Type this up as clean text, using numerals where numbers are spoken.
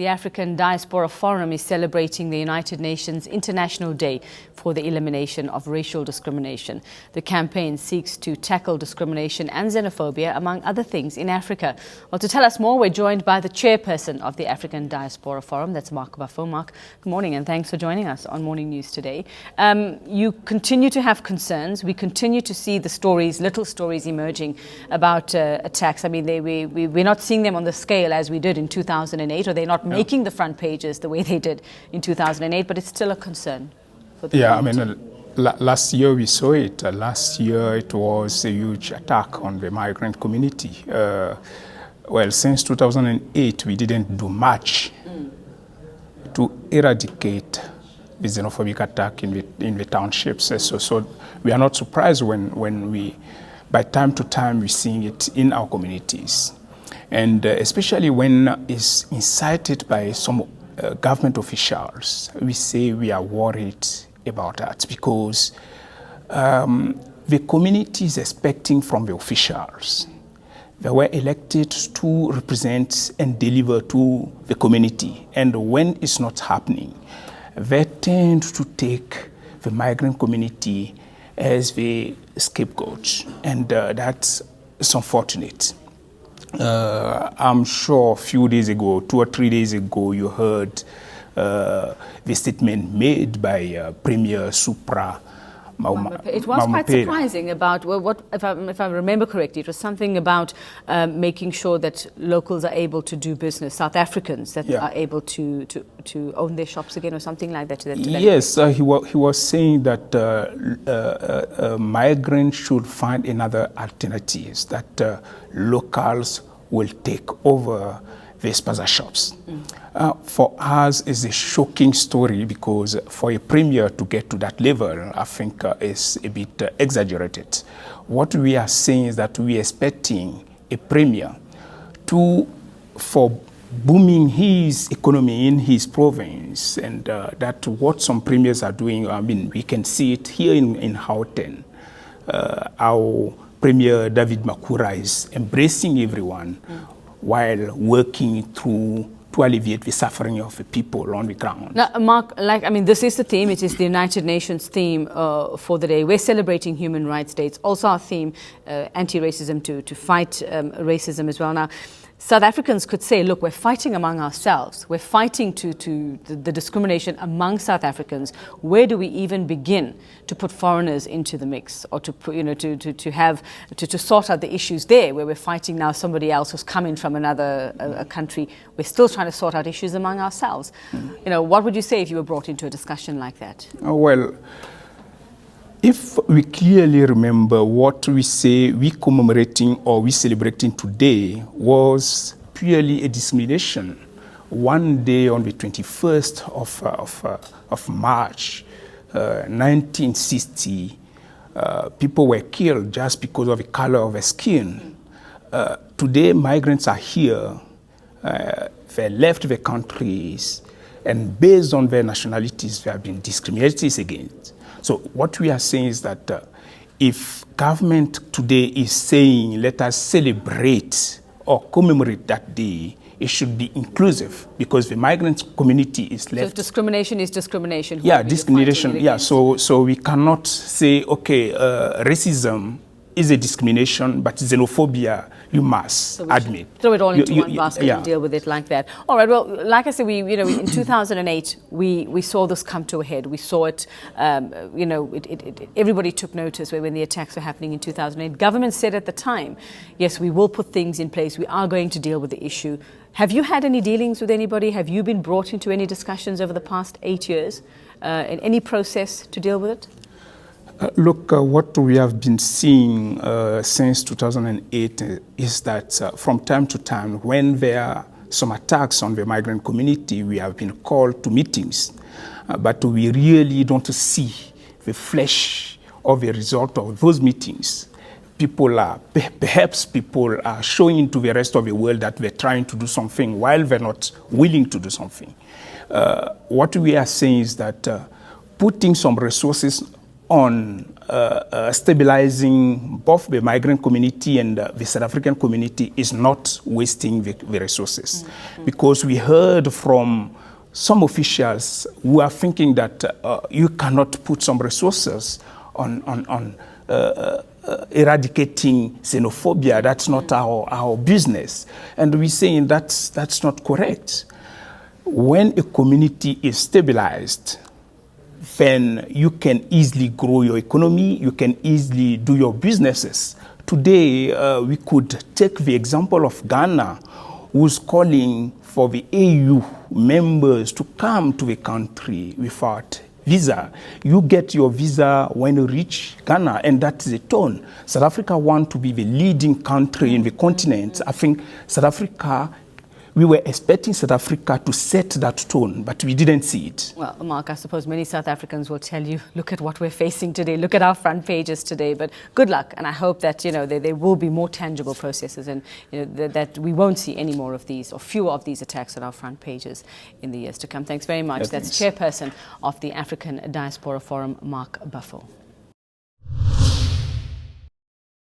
The African Diaspora Forum is celebrating the United Nations International Day for the Elimination of Racial Discrimination. The campaign seeks to tackle discrimination and xenophobia, among other things, in Africa. Well, to tell us more, we're joined by the chairperson of the African Diaspora Forum, that's Mark Bafo. Mark, good morning and thanks for joining us on Morning News today. You continue to have concerns. We continue to see the stories, little stories emerging about attacks. I mean, we're not seeing them on the scale as we did in 2008, or they're not making the front pages the way they did in 2008, but it's still a concern for the community. I mean, last year we saw it. Last year it was a huge attack on the migrant community. Well, since 2008 we didn't do much to eradicate the xenophobic attack in the townships. So we are not surprised when we, by time to time, we're seeing it in our communities. And especially when it's incited by some government officials, we say we are worried about that because the community is expecting from the officials. They were elected to represent and deliver to the community. And when it's not happening, they tend to take the migrant community as the scapegoat. And that's unfortunate. I'm sure a few days ago, 2 or 3 days ago, you heard the statement made by Premier Supra. It was quite surprising about, well, what, if I remember correctly, it was something about making sure that locals are able to do business, South Africans that are able to own their shops again or something like that. Yes, he was saying that migrants should find another alternatives, that locals will take over the spaza shops. For us, it's a shocking story because for a premier to get to that level, I think is a bit exaggerated. What we are saying is that we are expecting a premier for booming his economy in his province, and that what some premiers are doing. I mean, we can see it here in Gauteng. Our Premier David Makura is embracing everyone while working to alleviate the suffering of the people on the ground. Now, Mark, this is the theme. It is the United Nations theme for the day. We're celebrating Human Rights Day. It's also our theme, anti-racism, to fight racism as well. Now, South Africans could say, look, we're fighting among ourselves. We're fighting to the discrimination among South Africans. Where do we even begin to put foreigners into the mix, or to put, to sort out the issues there, where we're fighting now somebody else who's coming from another country? We're still trying to sort out issues among ourselves. What would you say if you were brought into a discussion like that? Well, if we clearly remember what we say we commemorating or we celebrating today was purely a discrimination. One day on the 21st of March, 1960, people were killed just because of the color of their skin. Today, migrants are here. They left the countries, and based on their nationalities, they have been discriminated against. So what we are saying is that if government today is saying, let us celebrate or commemorate that day, it should be inclusive, because the migrant community is left. So if discrimination is discrimination. Yeah, discrimination. Yeah, so we cannot say, okay, racism is a discrimination, but xenophobia, you must admit. Throw it all into one basket and deal with it like that. All right, well, like I said, in 2008, we saw this come to a head. We saw it, everybody took notice when the attacks were happening in 2008. Government said at the time, yes, we will put things in place. We are going to deal with the issue. Have you had any dealings with anybody? Have you been brought into any discussions over the past 8 years in any process to deal with it? Look, what we have been seeing since 2008 is that from time to time, when there are some attacks on the migrant community, we have been called to meetings. But we really don't see the flesh of the result of those meetings. Perhaps people are showing to the rest of the world that they're trying to do something while they're not willing to do something. What we are saying is that putting some resources on stabilizing both the migrant community and the South African community is not wasting the resources. Because we heard from some officials who are thinking that you cannot put some resources on eradicating xenophobia. That's not our business. And we're saying that's not correct. When a community is stabilized, then you can easily grow your economy, you can easily do your businesses. Today, we could take the example of Ghana, who's calling for the AU members to come to the country without visa. You get your visa when you reach Ghana, and that's the tone. South Africa wants to be the leading country in the continent. I think we were expecting South Africa to set that tone, but we didn't see it. Well, Mark, I suppose many South Africans will tell you, look at what we're facing today, look at our front pages today, but good luck. And I hope that, there will be more tangible processes and, that we won't see any more of these or fewer of these attacks on our front pages in the years to come. Thanks very much. That's Chairperson of the African Diaspora Forum, Mark Buffel.